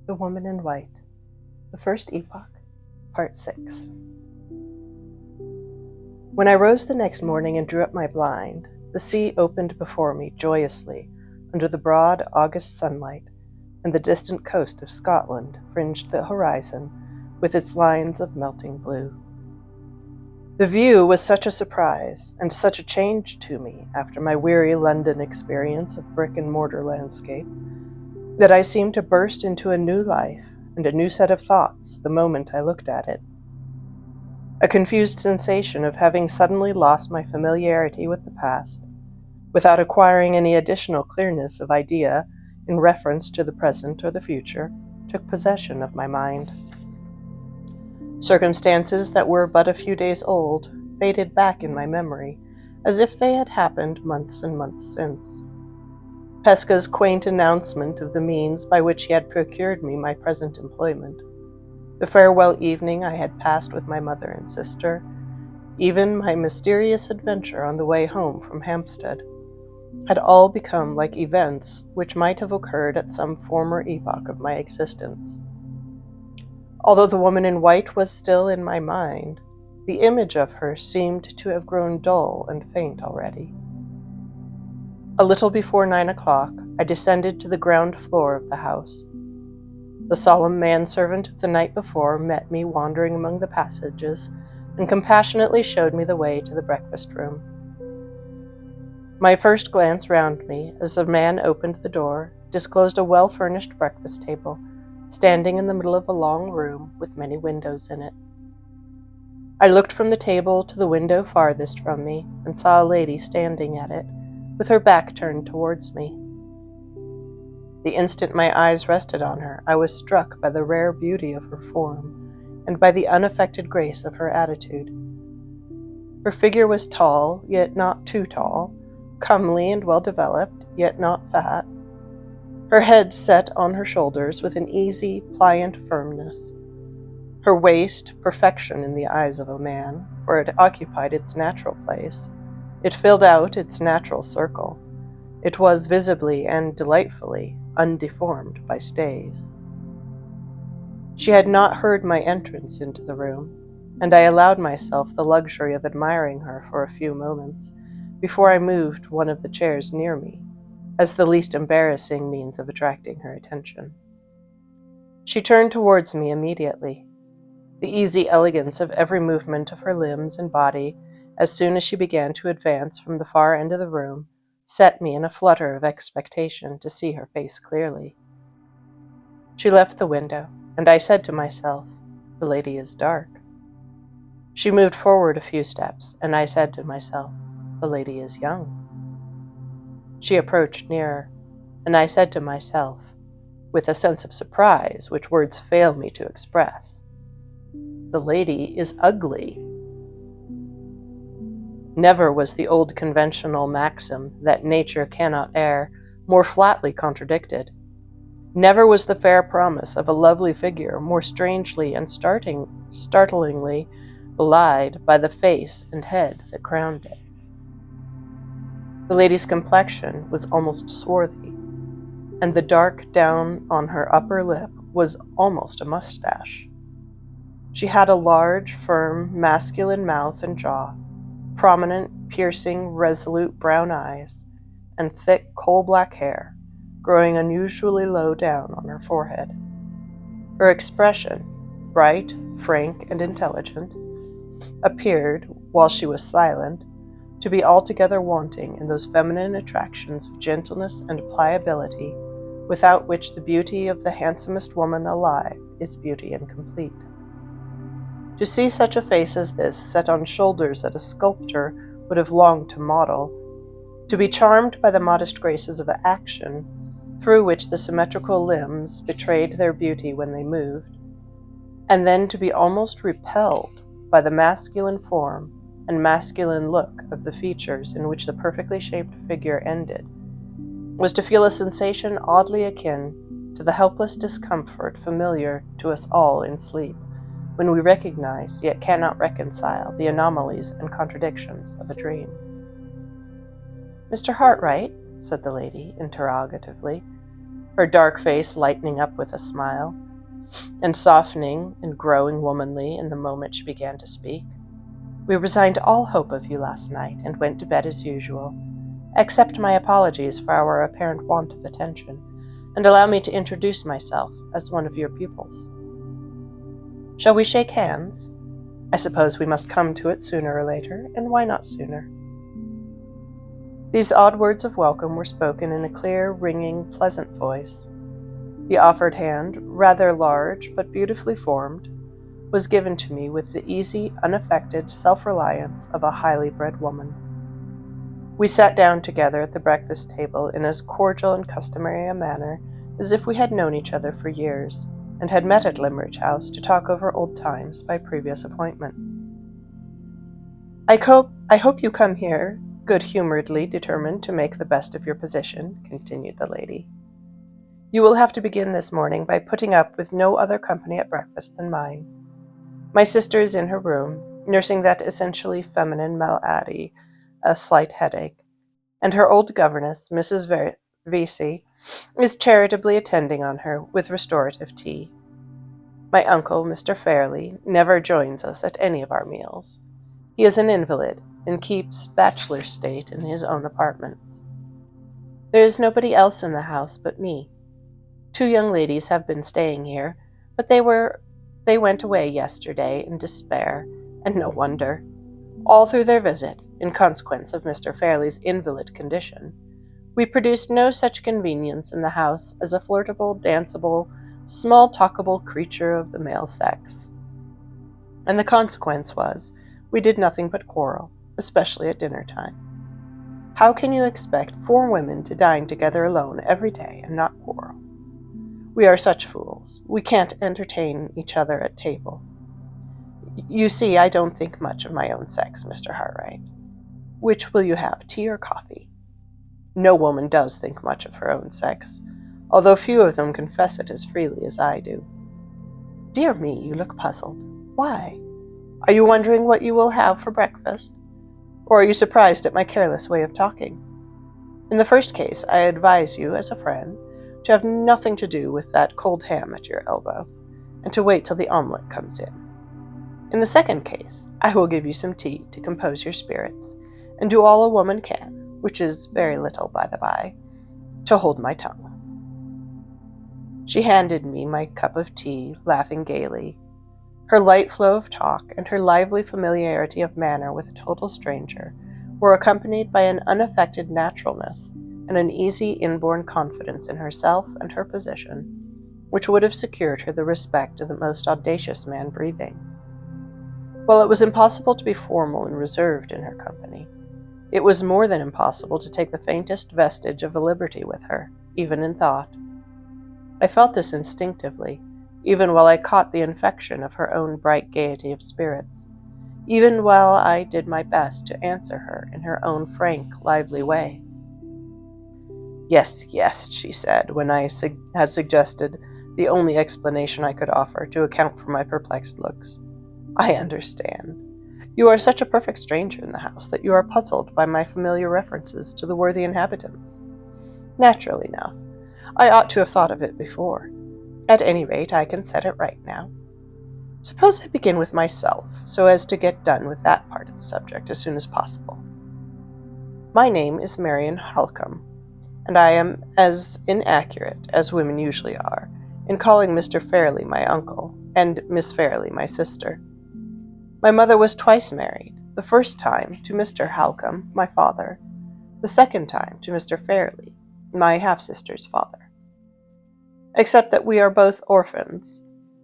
The Woman in White, The First Epoch, Part 6. When I rose the next morning and drew up my blind, the sea opened before me joyously under the broad August sunlight, and the distant coast of Scotland fringed the horizon with its lines of melting blue. The view was such a surprise and such a change to me after my weary London experience of brick-and-mortar landscape that I seemed to burst into a new life and a new set of thoughts the moment I looked at it. A confused sensation of having suddenly lost my familiarity with the past, without acquiring any additional clearness of idea in reference to the present or the future, took possession of my mind. Circumstances that were but a few days old faded back in my memory, as if they had happened months and months since. Pesca's quaint announcement of the means by which he had procured me my present employment, the farewell evening I had passed with my mother and sister, even my mysterious adventure on the way home from Hampstead, had all become like events which might have occurred at some former epoch of my existence. Although the woman in white was still in my mind, the image of her seemed to have grown dull and faint already. A little before 9 o'clock, I descended to the ground floor of the house. The solemn manservant of the night before met me wandering among the passages and compassionately showed me the way to the breakfast room. My first glance round me, as a man opened the door, disclosed a well-furnished breakfast table, standing in the middle of a long room with many windows in it. I looked from the table to the window farthest from me and saw a lady standing at it, with her back turned towards me. The instant my eyes rested on her, I was struck by the rare beauty of her form and by the unaffected grace of her attitude. Her figure was tall, yet not too tall, comely and well-developed, yet not fat, her head set on her shoulders with an easy, pliant firmness. Her waist, perfection in the eyes of a man, for it occupied its natural place. It filled out its natural circle. It was visibly and delightfully undeformed by stays. She had not heard my entrance into the room, and I allowed myself the luxury of admiring her for a few moments before I moved one of the chairs near me, as the least embarrassing means of attracting her attention. She turned towards me immediately. The easy elegance of every movement of her limbs and body, as soon as she began to advance from the far end of the room, set me in a flutter of expectation to see her face clearly. She left the window, and I said to myself, "The lady is dark." She moved forward a few steps, and I said to myself, "The lady is young." She approached nearer, and I said to myself, with a sense of surprise which words fail me to express, "The lady is ugly." Never was the old conventional maxim that nature cannot err more flatly contradicted. Never was the fair promise of a lovely figure more strangely and startlingly belied by the face and head that crowned it. The lady's complexion was almost swarthy, and the dark down on her upper lip was almost a mustache. She had a large, firm, masculine mouth and jaw, prominent, piercing, resolute brown eyes, and thick, coal-black hair, growing unusually low down on her forehead. Her expression, bright, frank, and intelligent, appeared, while she was silent, to be altogether wanting in those feminine attractions of gentleness and pliability without which the beauty of the handsomest woman alive is beauty incomplete. To see such a face as this set on shoulders that a sculptor would have longed to model, to be charmed by the modest graces of action, through which the symmetrical limbs betrayed their beauty when they moved, and then to be almost repelled by the masculine form and masculine look of the features in which the perfectly shaped figure ended, was to feel a sensation oddly akin to the helpless discomfort familiar to us all in sleep, when we recognize yet cannot reconcile the anomalies and contradictions of a dream. "Mr. Hartright," said the lady, interrogatively, her dark face lightening up with a smile, and softening and growing womanly in the moment she began to speak. "We resigned all hope of you last night and went to bed as usual. Accept my apologies for our apparent want of attention, and allow me to introduce myself as one of your pupils. Shall we shake hands? I suppose we must come to it sooner or later, and why not sooner?" These odd words of welcome were spoken in a clear, ringing, pleasant voice. The offered hand, rather large but beautifully formed, was given to me with the easy, unaffected self-reliance of a highly bred woman. We sat down together at the breakfast table in as cordial and customary a manner as if we had known each other for years, and had met at Limmeridge House to talk over old times by previous appointment. I hope you come here good-humoredly determined to make the best of your position," continued the lady. "You will have to begin this morning by putting up with no other company at breakfast than mine. My sister is in her room, nursing that essentially feminine malady, a slight headache, and her old governess, Mrs. Vesey, is charitably attending on her with restorative tea. My uncle, Mr. Fairley, never joins us at any of our meals. He is an invalid and keeps bachelor state in his own apartments. There is nobody else in the house but me. 2 young ladies have been staying here, but they went away yesterday in despair, and no wonder. All through their visit, in consequence of Mr. Fairley's invalid condition, we produced no such convenience in the house as a flirtable, danceable, small-talkable creature of the male sex. And the consequence was, we did nothing but quarrel, especially at dinner time. How can you expect 4 women to dine together alone every day and not quarrel? We are such fools. We can't entertain each other at table. You see, I don't think much of my own sex, Mr. Hartwright. Which will you have, tea or coffee? No woman does think much of her own sex, although few of them confess it as freely as I do. Dear me, you look puzzled. Why? Are you wondering what you will have for breakfast? Or are you surprised at my careless way of talking? In the first case, I advise you, as a friend, to have nothing to do with that cold ham at your elbow, and to wait till the omelette comes in. In the second case, I will give you some tea to compose your spirits, and do all a woman can, which is very little, by the by, to hold my tongue." She handed me my cup of tea, laughing gaily. Her light flow of talk and her lively familiarity of manner with a total stranger were accompanied by an unaffected naturalness and an easy inborn confidence in herself and her position, which would have secured her the respect of the most audacious man breathing. While it was impossible to be formal and reserved in her company, it was more than impossible to take the faintest vestige of a liberty with her, even in thought. I felt this instinctively, even while I caught the infection of her own bright gaiety of spirits, even while I did my best to answer her in her own frank, lively way. "Yes, yes," she said, when I had suggested the only explanation I could offer to account for my perplexed looks. "I understand. You are such a perfect stranger in the house that you are puzzled by my familiar references to the worthy inhabitants. Natural enough. I ought to have thought of it before. At any rate, I can set it right now. Suppose I begin with myself, so as to get done with that part of the subject as soon as possible. My name is Marian Halcombe, and I am as inaccurate as women usually are in calling Mr. Fairley my uncle, and Miss Fairley my sister. My mother was twice married, the first time to Mr. Halcombe, my father, the second time to Mr. Fairley, my half-sister's father. Except that we are both orphans,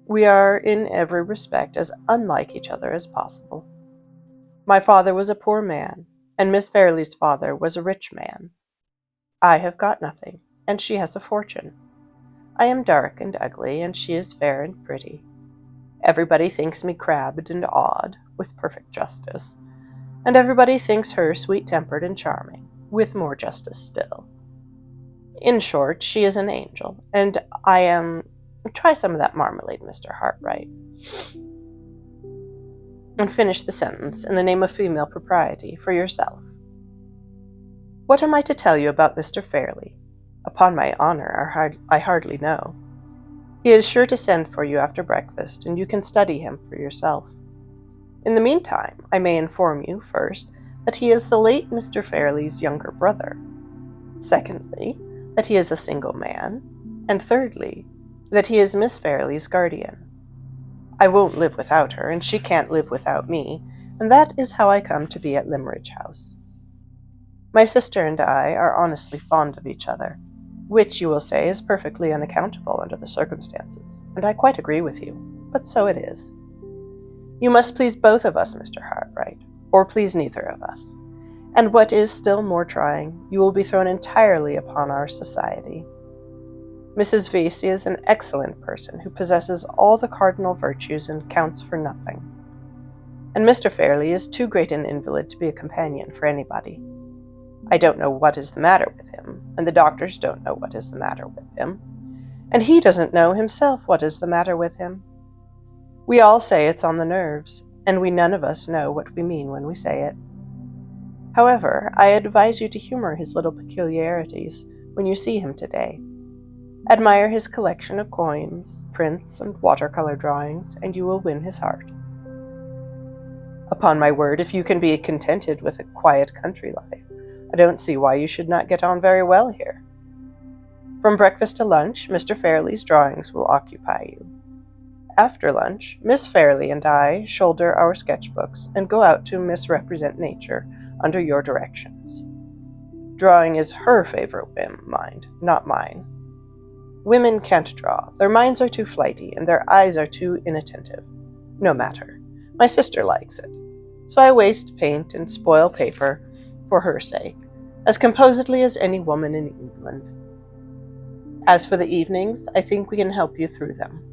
we are in every respect as unlike each other as possible. My father was a poor man, and Miss Fairley's father was a rich man. I have got nothing, and she has a fortune. I am dark and ugly, and she is fair and pretty. Everybody thinks me crabbed and odd, with perfect justice, and everybody thinks her sweet-tempered and charming, with more justice still. In short, she is an angel, and I am— Try some of that marmalade, Mr. Hartwright, and finish the sentence in the name of female propriety for yourself. What am I to tell you about Mr. Fairley? Upon my honor, I hardly know. He is sure to send for you after breakfast, and you can study him for yourself. In the meantime, I may inform you, first, that he is the late Mr. Fairley's younger brother. Secondly, that he is a single man. And thirdly, that he is Miss Fairley's guardian. I won't live without her, and she can't live without me, and that is how I come to be at Limmeridge House. My sister and I are honestly fond of each other, which you will say is perfectly unaccountable under the circumstances, and I quite agree with you, but so it is. You must please both of us, Mr. Hartright, or please neither of us. And what is still more trying, you will be thrown entirely upon our society. Mrs. Vesey is an excellent person who possesses all the cardinal virtues and counts for nothing. And Mr. Fairley is too great an invalid to be a companion for anybody. I don't know what is the matter with him, and the doctors don't know what is the matter with him, and he doesn't know himself what is the matter with him. We all say it's on the nerves, and we none of us know what we mean when we say it. However, I advise you to humor his little peculiarities when you see him today. Admire his collection of coins, prints, and watercolor drawings, and you will win his heart. Upon my word, if you can be contented with a quiet country life, I don't see why you should not get on very well here. From breakfast to lunch, Mr. Fairley's drawings will occupy you. After lunch, Miss Fairley and I shoulder our sketchbooks and go out to misrepresent nature under your directions. Drawing is her favorite whim, mind, not mine. Women can't draw. Their minds are too flighty, and their eyes are too inattentive. No matter. My sister likes it. So I waste paint and spoil paper for her sake, as composedly as any woman in England. As for the evenings, I think we can help you through them.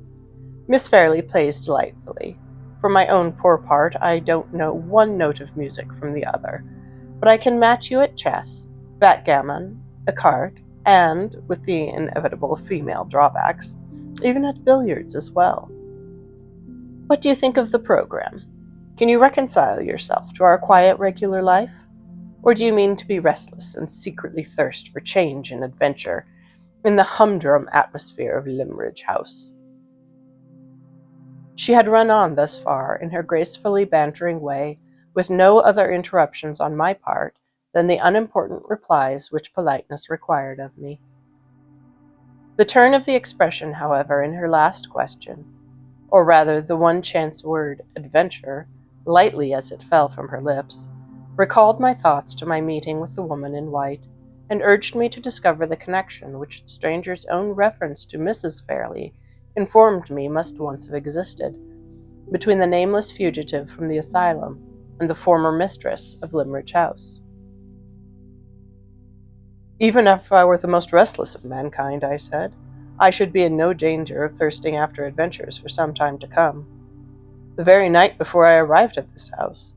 Miss Fairley plays delightfully. For my own poor part, I don't know one note of music from the other, but I can match you at chess, backgammon, écarté, and, with the inevitable female drawbacks, even at billiards as well. What do you think of the program? Can you reconcile yourself to our quiet, regular life? Or do you mean to be restless and secretly thirst for change and adventure in the humdrum atmosphere of Limmeridge House? She had run on thus far in her gracefully bantering way, with no other interruptions on my part than the unimportant replies which politeness required of me. The turn of the expression, however, in her last question, or rather the one chance word, adventure, lightly as it fell from her lips, recalled my thoughts to my meeting with the woman in white, and urged me to discover the connection which the stranger's own reference to Mrs. Fairley informed me must once have existed, between the nameless fugitive from the asylum and the former mistress of Limmeridge House. Even if I were the most restless of mankind, I said, I should be in no danger of thirsting after adventures for some time to come. The very night before I arrived at this house,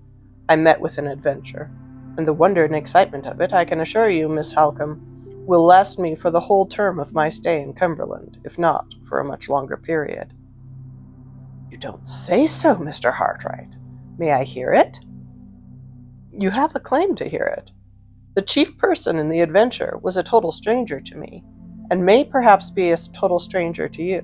I met with an adventure, and the wonder and excitement of it, I can assure you, Miss Halcombe, will last me for the whole term of my stay in Cumberland, if not for a much longer period. You don't say so, Mr. Hartright. May I hear it? You have a claim to hear it. The chief person in the adventure was a total stranger to me, and may perhaps be a total stranger to you.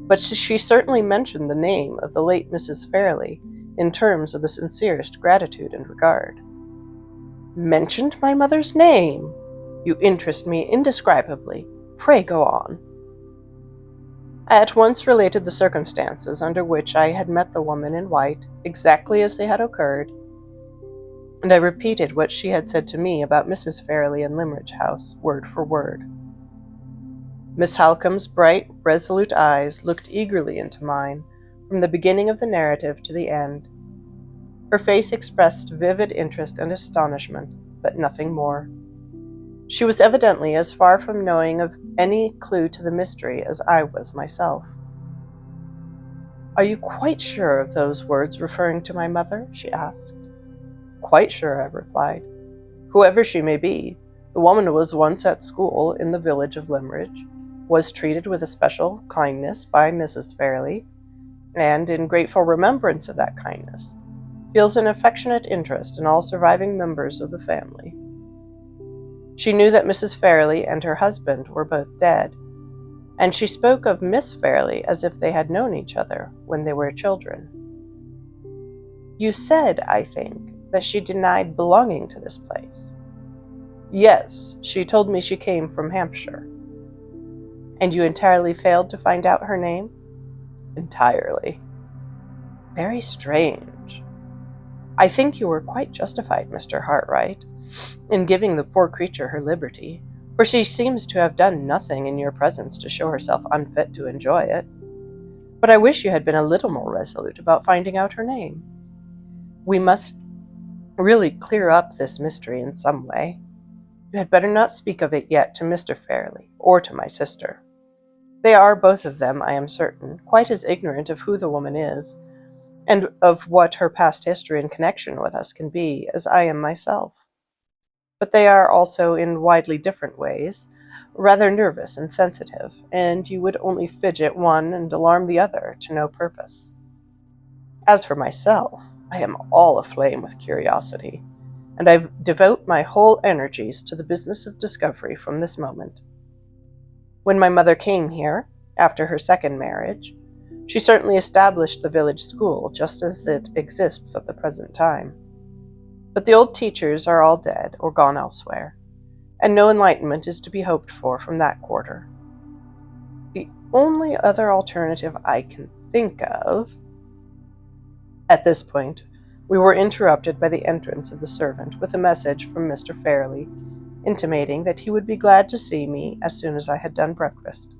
But she certainly mentioned the name of the late Mrs. Fairley in terms of the sincerest gratitude and regard. Mentioned my mother's name? You interest me indescribably. Pray go on. I at once related the circumstances under which I had met the woman in white, exactly as they had occurred, and I repeated what she had said to me about Mrs. Fairley and Limmeridge House, word for word. Miss Halcombe's bright, resolute eyes looked eagerly into mine, from the beginning of the narrative to the end. Her face expressed vivid interest and astonishment, but nothing more. She was evidently as far from knowing of any clue to the mystery as I was myself. Are you quite sure of those words referring to my mother? She asked. Quite sure, I replied. Whoever she may be, the woman was once at school in the village of Limmeridge, was treated with especial kindness by Mrs. Fairley, and, in grateful remembrance of that kindness, feels an affectionate interest in all surviving members of the family. She knew that Mrs. Fairley and her husband were both dead, and she spoke of Miss Fairley as if they had known each other when they were children. You said, I think, that she denied belonging to this place. Yes, she told me she came from Hampshire. And you entirely failed to find out her name? Entirely. Very strange. I think you were quite justified, Mr. Hartright, in giving the poor creature her liberty, for she seems to have done nothing in your presence to show herself unfit to enjoy it. But I wish you had been a little more resolute about finding out her name. We must really clear up this mystery in some way. You had better not speak of it yet to Mr. Fairley or to my sister. They are, both of them, I am certain, quite as ignorant of who the woman is, and of what her past history in connection with us can be, as I am myself. But they are also, in widely different ways, rather nervous and sensitive, and you would only fidget one and alarm the other to no purpose. As for myself, I am all aflame with curiosity, and I devote my whole energies to the business of discovery from this moment. When my mother came here, after her second marriage, she certainly established the village school just as it exists at the present time. But the old teachers are all dead or gone elsewhere, and no enlightenment is to be hoped for from that quarter. The only other alternative I can think of... At this point, we were interrupted by the entrance of the servant with a message from Mr. Fairley, intimating that he would be glad to see me as soon as I had done breakfast.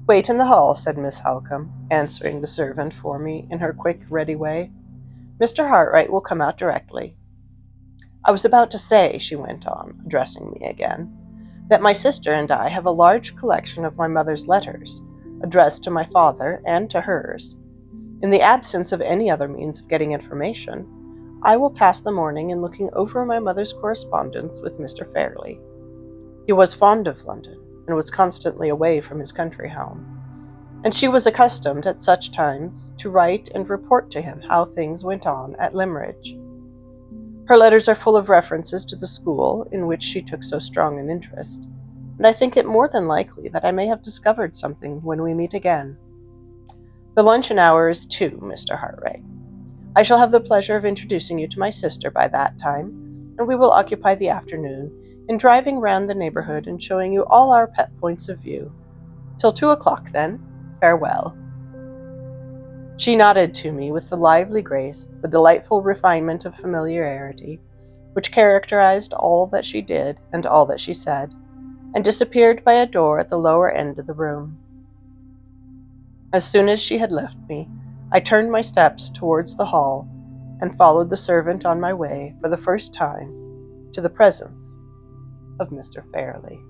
Wait in the hall, said Miss Halcombe, answering the servant for me in her quick, ready way. Mr. Hartright will come out directly. I was about to say, she went on, addressing me again, that my sister and I have a large collection of my mother's letters, addressed to my father and to hers. In the absence of any other means of getting information, I will pass the morning in looking over my mother's correspondence with Mr. Fairley. He was fond of London, and was constantly away from his country home, and she was accustomed at such times to write and report to him how things went on at Limmeridge. Her letters are full of references to the school in which she took so strong an interest, and I think it more than likely that I may have discovered something when we meet again. The luncheon hour is 2, Mr. Hartright. I shall have the pleasure of introducing you to my sister by that time, and we will occupy the afternoon in driving round the neighborhood and showing you all our pet points of view. Till 2 o'clock, then. Farewell. She nodded to me with the lively grace, the delightful refinement of familiarity, which characterized all that she did and all that she said, and disappeared by a door at the lower end of the room. As soon as she had left me, I turned my steps towards the hall and followed the servant on my way for the first time to the presence of Mr. Fairley.